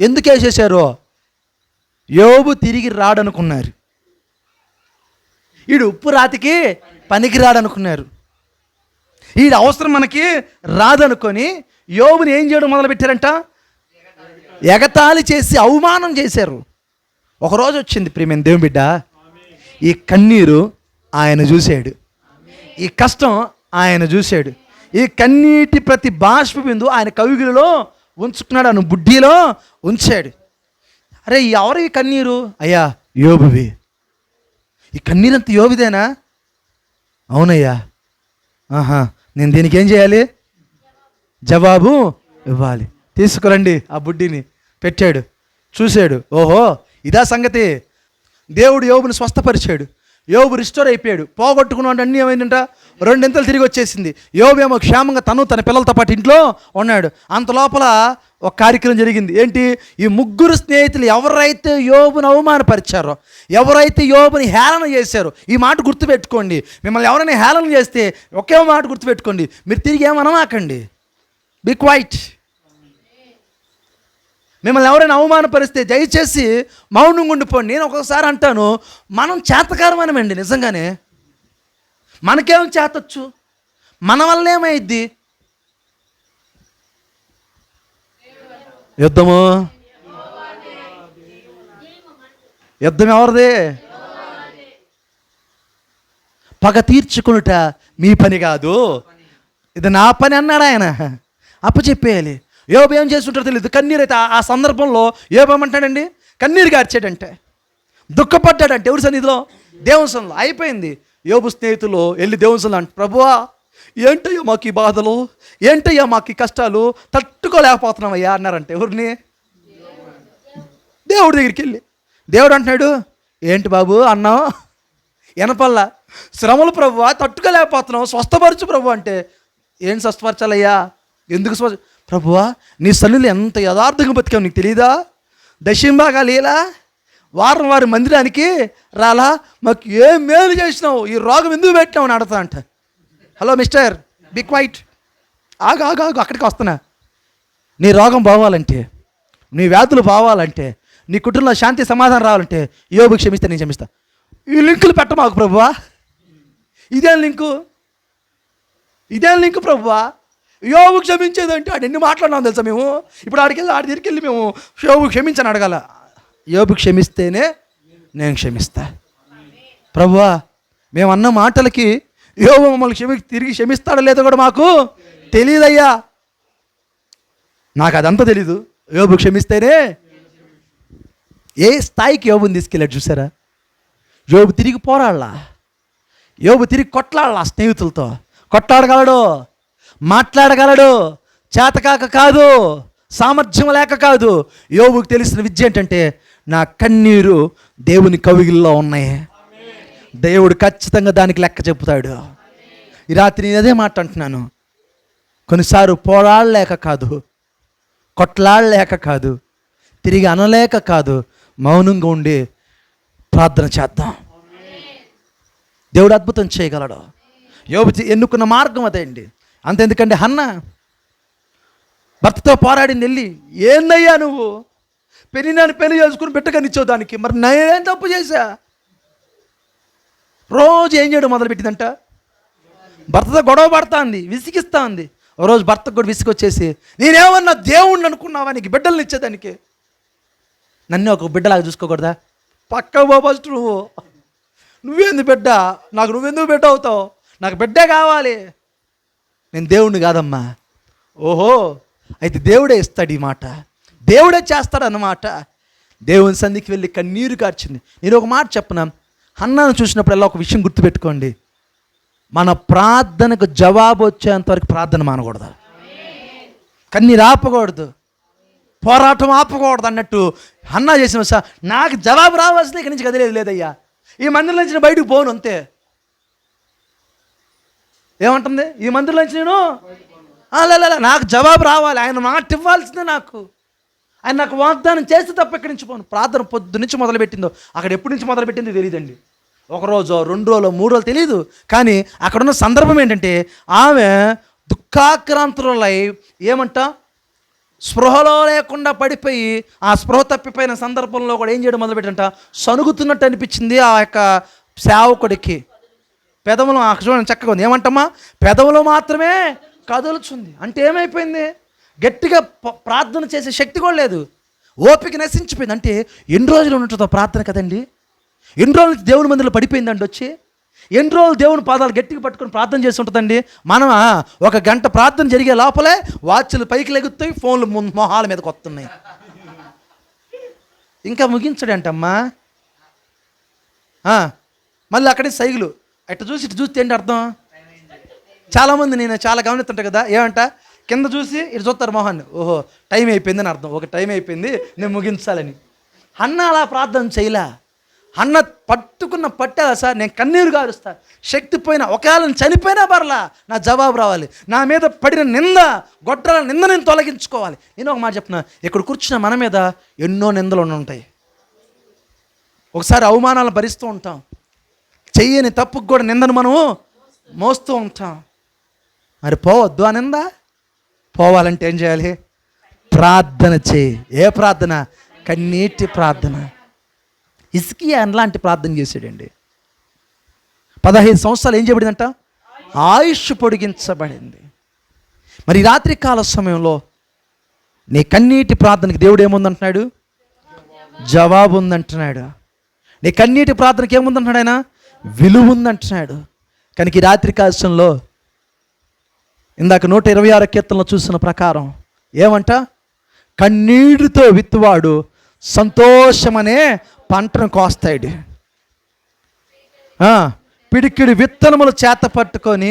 ఎందుకు వేసేసారు? యోబు తిరిగి రాడనుకున్నారు. ఈడు ఉప్పు రాతికి పనికి రాడనుకున్నారు. ఈడు అవసరం మనకి రాదనుకొని యోబుని ఏం చేయడం మొదలుపెట్టారంట? ఎగతాళి చేసి అవమానం చేశారు. ఒకరోజు వచ్చింది ప్రియమైన దేవుని బిడ్డ, ఈ కన్నీరు ఆయన చూశాడు, ఈ కష్టం ఆయన చూశాడు, ఈ కన్నీటి ప్రతి బాష్ప బిందు ఆయన కవిగిలిలో ఉంచుకున్నాడు, ఆయన బుడ్డిలో ఉంచాడు. అరే ఎవరు ఈ కన్నీరు? అయ్యా యోబువి. ఈ కన్నీరంత యోబుదేనా? అవునయ్యా. నేను దీనికి ఏం చేయాలి? జవాబు ఇవ్వాలి. తీసుకురండి. ఆ బుడ్డిని పెట్టాడు, చూశాడు. ఓహో ఇదా సంగతి. దేవుడు యోబుని స్వస్థపరిచాడు. యోబు రిస్టోర్ అయిపోయాడు. పోగొట్టుకున్నాడు అన్నీ ఏమైందంట, రెండింతలు తిరిగి వచ్చేసింది. యోబు ఏమో క్షేమంగా తన పిల్లలతో పాటు ఇంట్లో ఉన్నాడు. అంత లోపల ఒక కార్యక్రమం జరిగింది. ఏంటి? ఈ ముగ్గురు స్నేహితులు ఎవరైతే యోబుని అవమానపరిచారో, ఎవరైతే యోబుని హేళన చేశారో, ఈ మాట గుర్తుపెట్టుకోండి. మిమ్మల్ని ఎవరైనా హేళన చేస్తే ఒకే మాట గుర్తుపెట్టుకోండి, మీరు తిరిగి ఏమనమాకండి. Be quiet. మిమ్మల్ని ఎవరైనా అవమానపరిస్తే దయచేసి మౌనంగా ఉండిపోండి. నేను ఒక్కొక్కసారి అంటాను, మనం చేతకారమనమండి. నిజంగానే మనకేం చేతొచ్చు, మన వల్ల ఏమైద్ది? యుద్ధం ఎవరిది? పగ తీర్చుకునుట మీ పని కాదు, ఇది నా పని అన్నాడు ఆయన. అప్పచెప్పేయాలి. యోబు ఏం చేస్తుంటారో తెలియదు. కన్నీరు అయితే ఆ సందర్భంలో యోబు ఏమంటాడండి? కన్నీరు గార్చాడంటే, దుఃఖపడ్డాడంటే. ఎవరి సన్నిధిలో? దేవుని సన్నిధిలో. అయిపోయింది. యోబు స్నేహితులు వెళ్ళి దేవుని సన్నిధిలో అంటే, ప్రభువా ఏంటయ్యా మాకు ఈ బాధలు, ఏంటయ్యా మాకు ఈ కష్టాలు, తట్టుకోలేకపోతున్నామయ్యా అన్నారంటే. ఎవరిని? దేవుడి దగ్గరికి వెళ్ళి. దేవుడు అంటున్నాడు, ఏంటి బాబు అన్నావు? ఎనపల్లా శ్రమలు ప్రభువా, తట్టుకోలేకపోతున్నావు, స్వస్థపరచు ప్రభు అంటే. ఏం స్వస్థపరచాలయ్యా? ఎందుకు ప్రభువా, నీ సన్నిధిలో ఎంత యథార్థంగా బతికావు నీకు తెలియదా? దశంభాగా లేలా, వారం వారి మందిరానికి రాలా, మాకు ఏం మేలు చేసినావు, ఈ రోగం ఎందుకు పెట్టినావు అని అడతా అంట. Hello mister, be quiet. ఆగు అక్కడికి వస్తున్నా. నీ రోగం పోవాలంటే, నీ వ్యాధులు పోవాలంటే, నీ కుటుంబంలో శాంతి సమాధానం రావాలంటే యోబు క్షమిస్తే నేను క్షమిస్తా. ఈ లింకులు పెట్ట మాకు ప్రభువా. ఇదేం లింకు ప్రభువా? యోబు క్షమించేదంటే ఆడు ఎన్ని మాట్లాడినాం తెలుసా మేము. ఇప్పుడు ఆడి దగ్గరికి వెళ్ళి మేము యోబు క్షమించని అడగాల. యోబు క్షమిస్తేనే నేను క్షమిస్తా. ప్రభువా మేము అన్న మాటలకి యోబు మమ్మల్ని తిరిగి క్షమిస్తాడో లేదో కూడా మాకు తెలియదయ్యా. నాకు అదంతా తెలీదు. యోబు క్షమిస్తేనే. ఏ స్థాయికి యోబుని తీసుకెళ్ళాడు చూసారా? యోబు తిరిగి పోరాడలా, యోబు తిరిగి కొట్లాడలా, స్నేహితులతో కొట్లాడగలడు, మాట్లాడగలడు. చేతకాక కాదు, సామర్థ్యం లేక కాదు. యోబుకు తెలిసిన విద్య ఏంటంటే నా కన్నీరు దేవుని కవిగిల్లో ఉన్నాయి, దేవుడు ఖచ్చితంగా దానికి లెక్క చెబుతాడు. ఈ రాత్రి నేను అదే మాట అంటున్నాను. కొన్నిసార్లు పోరాడలేక కాదు, కొట్లాడలేక కాదు, తిరిగి అనలేక కాదు, మౌనంగా ఉండి ప్రార్థన చేద్దాం. దేవుడు అద్భుతం చేయగలడు. యోబు ఎన్నుకున్న మార్గం అదే అండి. అంతెందుకంటే హన్నా భర్తతో పోరాడింది. వెళ్ళి ఏందయ్యా నువ్వు పెళ్ళి పెళ్లి చేసుకుని బిడ్డకనిచ్చావు దానికి, మరి నేనేం తప్పు చేశా? రోజు ఏం చేయడం మొదలుపెట్టిందంట, భర్తతో గొడవ పడతా ఉంది, విసిగిస్తా ఉంది. ఓ రోజు భర్తకు కూడా విసిగొచ్చేసి, నేనేమన్నా దేవుణ్ణి అనుకున్నావా నీకు బిడ్డల్ని ఇచ్చేదానికి? నన్ను ఒక బిడ్డలాగా చూసుకోకూడదా? పక్క పో ఫస్ట్ నువ్వేంది బిడ్డ, నాకు నువ్వెందుకు బిడ్డ అవుతావు? నాకు బిడ్డే కావాలి, నేను దేవుణ్ణి కాదమ్మా. ఓహో, అయితే దేవుడే ఇస్తాడు ఈ మాట, దేవుడే చేస్తాడు అన్నమాట. దేవుని సన్నిధికి వెళ్ళి కన్నీరు కార్చింది. నేను ఒక మాట చెప్పనా, హన్నాను చూసినప్పుడల్లా ఒక విషయం గుర్తుపెట్టుకోండి, మన ప్రార్థనకు జవాబు వచ్చేంతవరకు ప్రార్థన మానకూడదు, కన్నీరు ఆపకూడదు, పోరాటం ఆపకూడదు అన్నట్టు హన్నా చేసిన సార్ నాకు జవాబు రావాల్సింది ఇక్కడి నుంచి కదిలేదు లేదయ్యా, ఈ మందిరం నుంచి నేను బయటకు పోను అంతే. ఏమంటుంది, ఈ మందిరం నుంచి నేను నాకు జవాబు రావాలి, ఆయన మాట ఇవ్వాల్సిందే, ఆయన నాకు వాగ్దానం చేస్తే తప్ప ఇక్కడి నుంచి పోను. ప్రార్థన పొద్దు నుంచి మొదలుపెట్టిందో, అక్కడ ఎప్పటి నుంచి మొదలుపెట్టిందో తెలియదండి. ఒక రోజు 2 రోజులు 3 రోజులు తెలియదు. కానీ అక్కడున్న సందర్భం ఏంటంటే ఆమె దుఃఖాక్రాంతులై ఏమంట స్పృహలో లేకుండా పడిపోయి, ఆ స్పృహ తప్పిపోయిన సందర్భంలో కూడా ఏం చేయడం మొదలుపెట్టంట, సనుగుతున్నట్టు అనిపించింది ఆ యొక్క సేవకుడికి. పెదవులు చూడండి చక్కగా ఉంది, ఏమంటమ్మా పెదవులు మాత్రమే కదులుచుంది. అంటే ఏమైపోయింది, గట్టిగా ప్రార్థన చేసే శక్తి కూడా లేదు, ఓపిక నశించిపోయింది. అంటే ఎన్ని రోజులు ఉంటుందో ప్రార్థన కదండి, ఎన్ని రోజులు దేవుని మందిలో పడిపోయిందండి వచ్చి, ఎన్ని రోజులు దేవుని పాదాలు గట్టిగా పట్టుకొని ప్రార్థన చేసి ఉంటుందండి. మనం 1 గంట ప్రార్థన జరిగే లోపలే వాచ్లు పైకి లెగుతాయి, ఫోన్లు మొహాల మీదకి వస్తున్నాయి. ఇంకా ముగించడంటమ్మా. మళ్ళీ అక్కడే సైగులు, అట్లా చూసి ఇటు చూస్తే ఏంటి అర్థం? చాలామంది నేను చాలా గమనిస్తుంటా కదా, ఏమంట కింద చూసి ఇటు చూస్తారు మొహాన్ని, ఓహో టైం అయిపోయిందని అర్థం, ఒక టైం అయిపోయింది నేను ముగించాలని. హన్నా అలా ప్రార్థన చేయలే. హన్నా పట్టుకున్న పట్టేలా సార్, నేను కన్నీరు గారుస్తా, శక్తి పోయినా, ఒకవేళ చనిపోయినా పర్లా, నా జవాబు రావాలి, నా మీద పడిన నింద గొడ్డల నింద నేను తొలగించుకోవాలి. నేను ఒక మాట చెప్తున్నా, ఇక్కడ కూర్చున్న మన మీద ఎన్నో నిందలు ఉంటాయి. ఒకసారి అవమానాలు భరిస్తూ ఉంటాం, చెయ్యని తప్పుకు కూడా నిందను మనము మోస్తూ ఉంటాం. మరి పోవద్దు ఆ నింద, పోవాలంటే ఏం చేయాలి? ప్రార్థన చేయి. ఏ ప్రార్థన? కన్నీటి ప్రార్థన. హిజ్కియా అలాంటి ప్రార్థన చేశాడండి. 15 సంవత్సరాలు ఏం చేయబడిందంట? ఆయుష్ పొడిగించబడింది. మరి రాత్రి కాల సమయంలో నీ కన్నీటి ప్రార్థనకి దేవుడు ఏముందంటున్నాడు? జవాబు ఉందంటున్నాడు. నీ కన్నీటి ప్రార్థనకి ఏముందంటున్నాడు? ఆయన విలువ ఉందంటున్నాడు. కనుక ఈ రాత్రి కాలంలో ఇందాక 126 కీర్తనలో చూసిన ప్రకారం ఏమంట? కన్నీటితో విత్తువాడు సంతోషమనే పంటను కోస్తాడు. పిడికిడి విత్తనములు చేత పట్టుకొని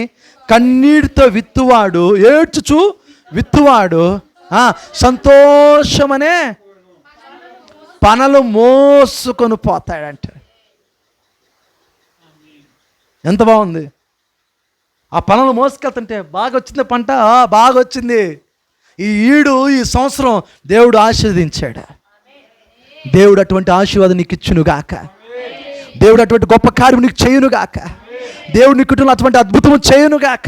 కన్నీటితో విత్తువాడు, ఏడ్చుచు విత్తువాడు సంతోషమనే పనలు మోసుకొని పోతాడంట. ఎంత బాగుంది! ఆ పనులు మోసుకెళ్తుంటే బాగా వచ్చింది పంట, బాగా వచ్చింది, ఈ సంవత్సరం దేవుడు ఆశీర్వదించాడు. దేవుడు అటువంటి ఆశీర్వాదం నీకు ఇచ్చునుగాక. దేవుడు అటువంటి గొప్ప కార్యం నీకు చేయునుగాక. దేవుడు నీ కుటుంబంలో అటువంటి అద్భుతము చేయునుగాక.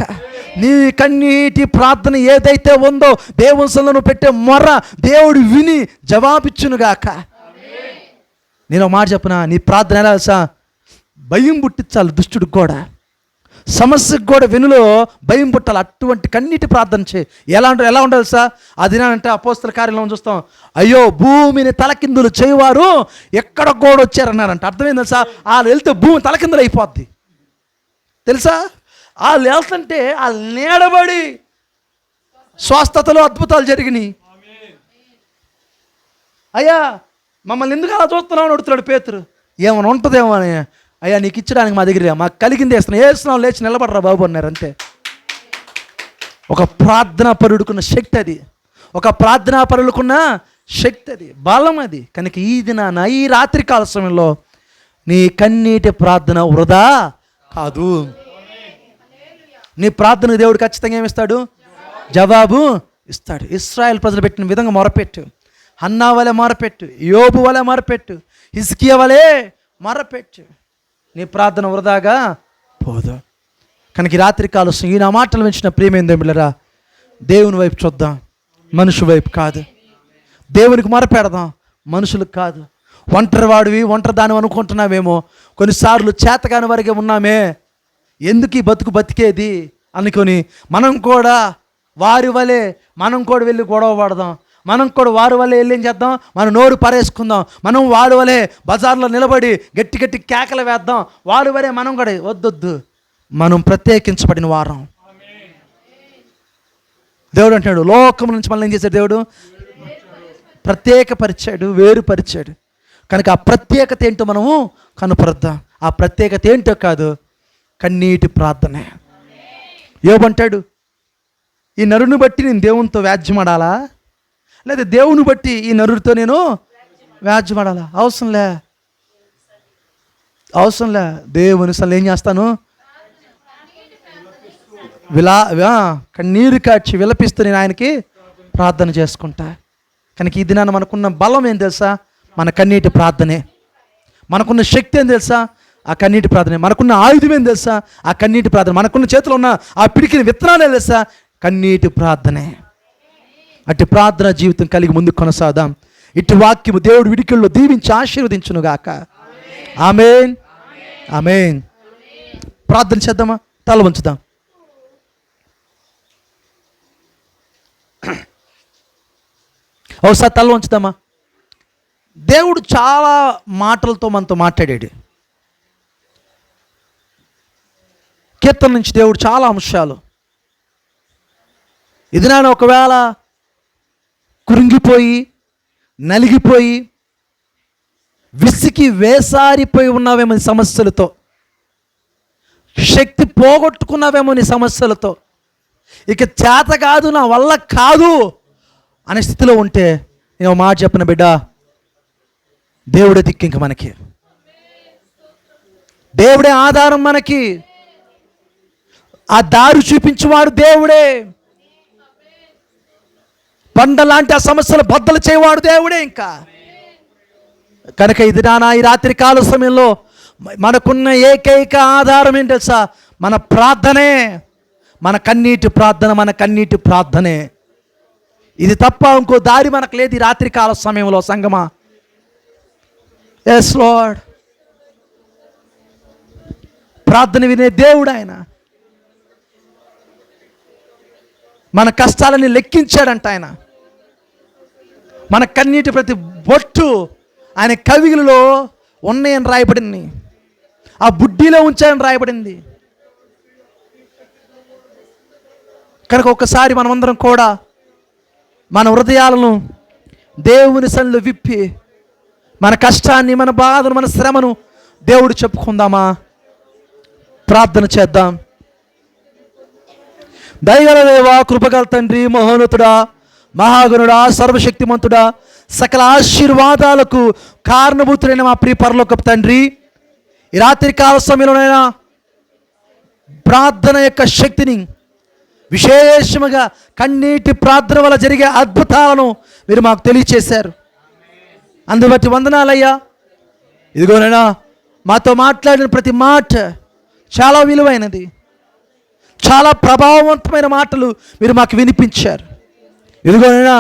నీ కన్నీటి ప్రార్థన ఏదైతే ఉందో, దేవుని సన్నిధిలో నువ్వు పెట్టే మొర్ర దేవుడు విని జవాబిచ్చునుగాక. నేను ఒక మాట చెప్పనా, నీ ప్రార్థన ఎలా తెలుసా? భయం పుట్టించాలి దుష్టుడికి కూడా, సమస్యకు కూడా వెనులో భయం పుట్టాలి. అటువంటి కన్నీటి ప్రార్థన చేయి. ఎలా ఉండాలి సార్? అది అంటే అపోస్తల కార్యంలో చూస్తాం, అయ్యో భూమిని తలకిందులు చేయవారు ఎక్కడ కూడా వచ్చారన్నారంట. అర్థమైంది సార్? వాళ్ళు వెళ్తే భూమి తలకిందులు అయిపోద్ది తెలుసా. వాళ్ళు వెళ్తుంటే వాళ్ళు నీడబడి స్వస్థతలు అద్భుతాలు జరిగినాయి. అయ్యా మమ్మల్ని ఎందుకు అలా చూస్తున్నావు అని అడుగుతున్నాడు పేతురు. ఏమైనా ఉంటుందేమో అని. అయ్యా నీకు ఇచ్చడానికి మా దగ్గర మాకు కలిగింది వేస్తున్నాం, లేచి నిలబడరా బాబు అన్నారు. అంతే. ఒక ప్రార్థన పరుడుకున్న శక్తి అది, ఒక ప్రార్థనా పరులకున్న శక్తి, అది బలం, అది. కనుక ఈ దినాన, ఈ రాత్రి కాల సమయంలో నీ కన్నీటి ప్రార్థన వృధా కాదు. నీ ప్రార్థన దేవుడు ఖచ్చితంగా ఏమిస్తాడు? జవాబు ఇస్తాడు. ఇశ్రాయేల్ ప్రజలు పెట్టిన విధంగా మొరపెట్టు. హన్నా వలె మొరపెట్టు, యోబు వలె మొరపెట్టు, హిజ్కియా వలె మొరపెట్టు. నీ ప్రార్థన వృధాగా పోదు. కనుక ఈ రాత్రి కాలం ఈ నా మాటలు వించిన ప్రియమైంది బిడ్డలారా, దేవుని వైపు చూద్దాం, మనుషు వైపు కాదు. దేవునికి మొరపెడదాం, మనుషులకు కాదు. ఒంటరి వాడివి, ఒంటరి దాని అనుకుంటున్నామేమో. కొన్నిసార్లు చేతకాని వరకే ఉన్నామే, ఎందుకు ఈ బతుకు బతికేది అనుకొని మనం కూడా వారి వలె మనం కూడా వెళ్ళి గొడవ పడదాం. మనం కూడా వారి వలె వెళ్ళి ఏం చేద్దాం? మనం నోరు పరేసుకుందాం. మనం వాడి వలె బజార్లో నిలబడి గట్టి గట్టి కేకలు వేద్దాం. వాడి వలె మనం కూడా వద్దొద్దు. మనం ప్రత్యేకించబడిన వారం. దేవుడు అంటాడు, లోకం నుంచి మనల్ని ఏం చేశాడు? దేవుడు ప్రత్యేకపరిచాడు, వేరుపరిచాడు. కనుక ఆ ప్రత్యేకత ఏంటో మనము కనుపరుద్దాం. ఆ ప్రత్యేకత ఏంటో కాదు, కన్నీటి ప్రార్థనే. యోబు అంటాడు, ఈ నరుని బట్టి నేను దేవునితో వ్యాజ్యమాడాలా, లేదా దేవుని బట్టి ఈ నరుడితో నేను వ్యాజ్యమాడాలా? అవసరంలే. దేవుని అసలు ఏం చేస్తాను? కన్నీరు కాచి విలపిస్తూ నేను ఆయనకి ప్రార్థన చేసుకుంటా. కనుక ఈ దినాన్ని మనకున్న బలం ఏం తెలుసా? మన కన్నీటి ప్రార్థనే. మనకున్న శక్తి ఏం తెలుసా? ఆ కన్నీటి ప్రార్థనే. మనకున్న ఆయుధం ఏం తెలుసా? ఆ కన్నీటి ప్రార్థన. మనకున్న చేతిలో ఉన్న ఆ పిడికిన విత్తనాలు ఏం తెలుసా? కన్నీటి ప్రార్థనే. అట్టి ప్రార్థన జీవితం కలిగి ముందుకు కొనసాగుదాం. ఇటు వాక్యము దేవుడు విడికిల్లో దీవించి ఆశీర్వదించునుగాక. ఆమేన్, ఆమేన్. ప్రార్థన చేద్దామా? తల వంచుదాం. ఒకసారి తల వంచుదామా? దేవుడు చాలా మాటలతో మనతో మాట్లాడాడు. కీర్తన నుంచి దేవుడు చాలా అంశాలు. ఇది నేను ఒకవేళ కృంగిపోయి, నలిగిపోయి, విసికి వేసారిపోయి ఉన్నావేమో నీ సమస్యలతో, శక్తి పోగొట్టుకున్నావేమో నీ సమస్యలతో, ఇక చేత కాదు, నా వల్ల కాదు అనే స్థితిలో ఉంటే నేను మాట చెప్పిన బిడ్డ, దేవుడే దిక్కు. ఇంక మనకి దేవుడే ఆధారం. మనకి ఆ దారి చూపించేవాడు దేవుడే. బండలాంటి ఆ సమస్యలు బద్దలు చేయవాడు దేవుడే. ఇంకా కనుక ఇది ఈ రాత్రి కాల సమయంలో మనకున్న ఏకైక ఆధారం ఏంటి తెలుసా? మన ప్రార్థనే, మన కన్నీటి ప్రార్థన, మన కన్నీటి ప్రార్థనే. ఇది తప్ప ఇంకో దారి మనకు లేదు ఈ రాత్రి కాల సమయంలో సంగమా. Yes Lord. ప్రార్థన వినే దేవుడు ఆయన. మన కష్టాలని లెక్కించాడంట ఆయన. మన కన్నీటి ప్రతి బొట్టు ఆయన కవిగులలో ఉన్నాయని రాయబడింది, ఆ బుడ్డిలో ఉంచాయని రాయబడింది. కనుక ఒక్కసారి మనమందరం కూడా మన హృదయాలను దేవుని సన్నిధిలో విప్పి మన కష్టాన్ని, మన బాధను, మన శ్రమను దేవుడు చెప్పుకుందామా? ప్రార్థన చేద్దాం. దయగల దేవా, కృపగల తండ్రి, మహోన్నతుడా, మహాగణుడా, సర్వశక్తిమంతుడా, సకల ఆశీర్వాదాలకు కారణభూతులైన మా ప్రియ పరలోకపు తండ్రి, ఈ రాత్రి కాల సమయంలోనైనా ప్రార్థన యొక్క శక్తిని, విశేషముగా కన్నీటి ప్రార్థన వల్ల జరిగే అద్భుతాలను మీరు మాకు తెలియచేశారు. అందుబట్టి వందనాలయ్యా. ఇదిగోనైనా మాతో మాట్లాడిన ప్రతి మాట చాలా విలువైనది, చాలా ప్రభావవంతమైన మాటలు మీరు మాకు వినిపించారు. ఇదిగోనైనా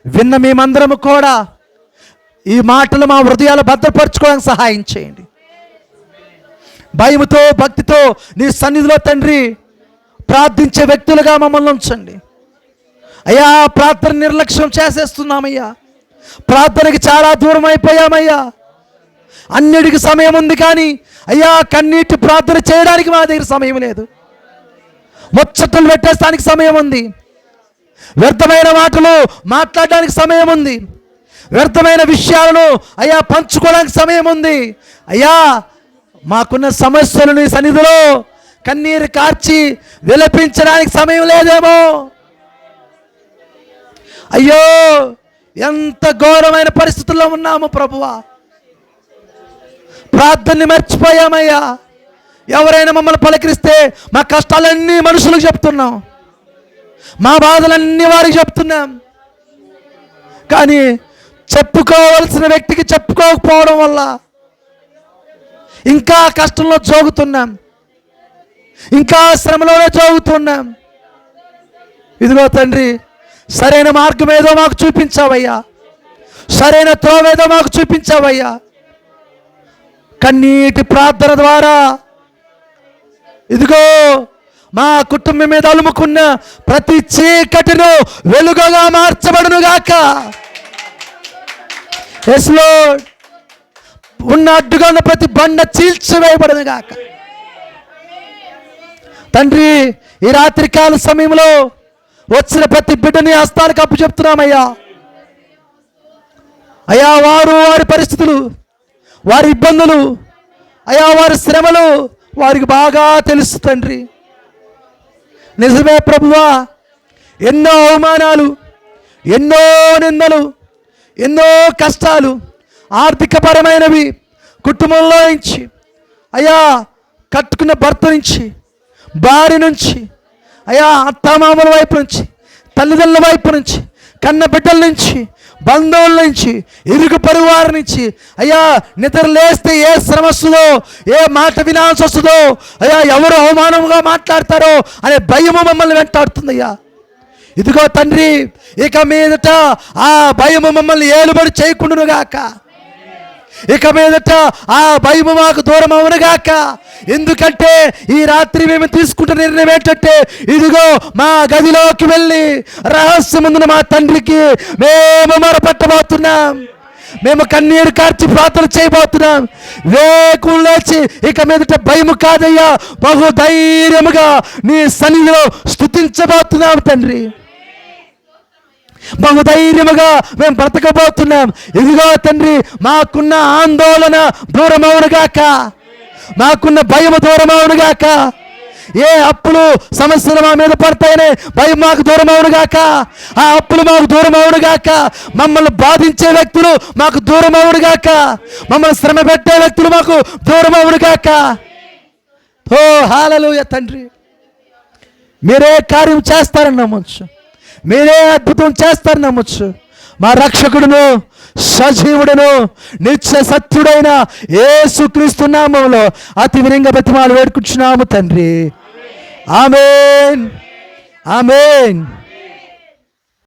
విన్న మేమందరము కూడా ఈ మాటలు మా హృదయాలు భద్రపరచుకోవడానికి సహాయం చేయండి. భయముతో, భక్తితో నీ సన్నిధిలో తండ్రి ప్రార్థించే వ్యక్తులుగా మమ్మల్ని ఉంచండి అయ్యా. ప్రార్థన నిర్లక్ష్యం చేసేస్తున్నామయ్యా. ప్రార్థనకి చాలా దూరం అయిపోయామయ్యా. అన్నిటికి సమయం ఉంది కానీ అయ్యా కన్నీటి ప్రార్థన చేయడానికి మా దగ్గర సమయం లేదు. ముచ్చట్లు పెట్టేస్తానికి సమయం ఉంది, వ్యర్థమైన మాటలు మాట్లాడడానికి సమయం ఉంది, వ్యర్థమైన విషయాలను అయ్యా పంచుకోవడానికి సమయం ఉంది. అయ్యా మాకున్న సమస్యలను నీ సన్నిధిలో కన్నీరు కార్చి విలపించడానికి సమయం లేదేమో. అయ్యో ఎంత ఘోరమైన పరిస్థితుల్లో ఉన్నాము ప్రభువా, ప్రార్థనని మర్చిపోయామయ్యా. ఎవరైనా మమ్మల్ని పలకరిస్తే మా కష్టాలన్నీ మనుషులకు చెప్తున్నాం, మా బాధలన్నీ వారికి చెప్తున్నాం. కానీ చెప్పుకోవలసిన వ్యక్తికి చెప్పుకోకపోవడం వల్ల ఇంకా కష్టంలో జోగుతున్నాం, ఇంకా శ్రమలోనే జోగుతున్నాం. ఇదిగో తండ్రి, సరైన మార్గం ఏదో మాకు చూపించావయ్యా, సరైన త్రోవేదో మాకు చూపించావయ్యా. కన్నీటి ప్రార్థన ద్వారా ఇదిగో మా కుటుంబం మీద అలుముకున్న ప్రతి చీకటిను వెలుగుగా మార్చబడును గాక. yes Lord, ఉన్న అడ్డుగా ఉన్న ప్రతి బండ చీల్చివేయబడును గాక. తండ్రి, ఈ రాత్రికాల సమయంలో వచ్చిన ప్రతి బిడ్డని హస్తాలకు అప్పు చెప్తున్నామయ్యా. అయ్యా, వారి పరిస్థితులు, వారి ఇబ్బందులు, అయ్యా వారి శ్రమలు వారికి బాగా తెలుసు తండ్రి. నిజమే ప్రభువా, ఎన్నో అవమానాలు, ఎన్నో నిందలు, ఎన్నో కష్టాలు, ఆర్థికపరమైనవి, కుటుంబంలో నుంచి, అయ్యా కట్టుకున్న భర్త నుంచి, భార్య నుంచి, అయ్యా అత్తమామల వైపు నుంచి, తల్లిదండ్రుల వైపు నుంచి, కన్న బిడ్డల నుంచి, బంధువుల నుంచి, ఇరుగు పొరుగు వారి నుంచి, అయ్యా నిద్ర లేస్తే ఏ శ్రమ వస్తుందో, ఏ మాట వినాల్సి వస్తుందో, అయ్యా ఎవరు అవమానంగా మాట్లాడతారో అనే భయము మమ్మల్ని వెంటాడుతుందయ్యా. ఇదిగో తండ్రి, ఇక మీదట ఆ భయము మమ్మల్ని ఏలుబడి చేయకుండును గాక. ఇక మీదట ఆ భయము మాకు దూరం అవునుగాక. ఎందుకంటే ఈ రాత్రి మేము తీసుకుంటున్న నిర్ణయం ఏంటంటే, ఇదిగో మా గదిలోకి వెళ్ళి రహస్యమందున మా తండ్రికి మేము మొరపెట్టబోతున్నాం, మేము కన్నీరు కార్చి ప్రార్థన చేయబోతున్నాం. వేకులు లేచి ఇక మీదట భయము కాదయ్యా, బహు ధైర్యముగా నీ సన్నిధిలో స్తుతించబోతున్నాం తండ్రి. బహుధైర్యముగా మేము బ్రతకబోతున్నాం. ఇదిగో తండ్రి, మాకున్న ఆందోళన దూరమవునుగాక, మాకున్న భయము దూరమవునుగాక. ఏ అప్పులు సమస్యలు మా మీద పడతాయనే భయం మాకు దూరమవునుగాక. ఆ అప్పులు మాకు దూరమవునుగాక. మమ్మల్ని బాధించే వ్యక్తులు మాకు దూరమవునుగాక. మమ్మల్ని శ్రమ పెట్టే వ్యక్తులు మాకు దూరమవునుగాక. ఓ హల్లెలూయా తండ్రి, మీరే కార్యం చేస్తారని నమ్మొచ్చు, మీరే అద్భుతం చేస్తారని నమ్మొచ్చు. మా రక్షకుడును సజీవుడును నిత్య సత్యుడైన యేసుక్రీస్తు నామములో అతి వినయంగా బతిమాలు వేడుకుంటున్నాము తండ్రి. ఆమేన్, ఆమేన్.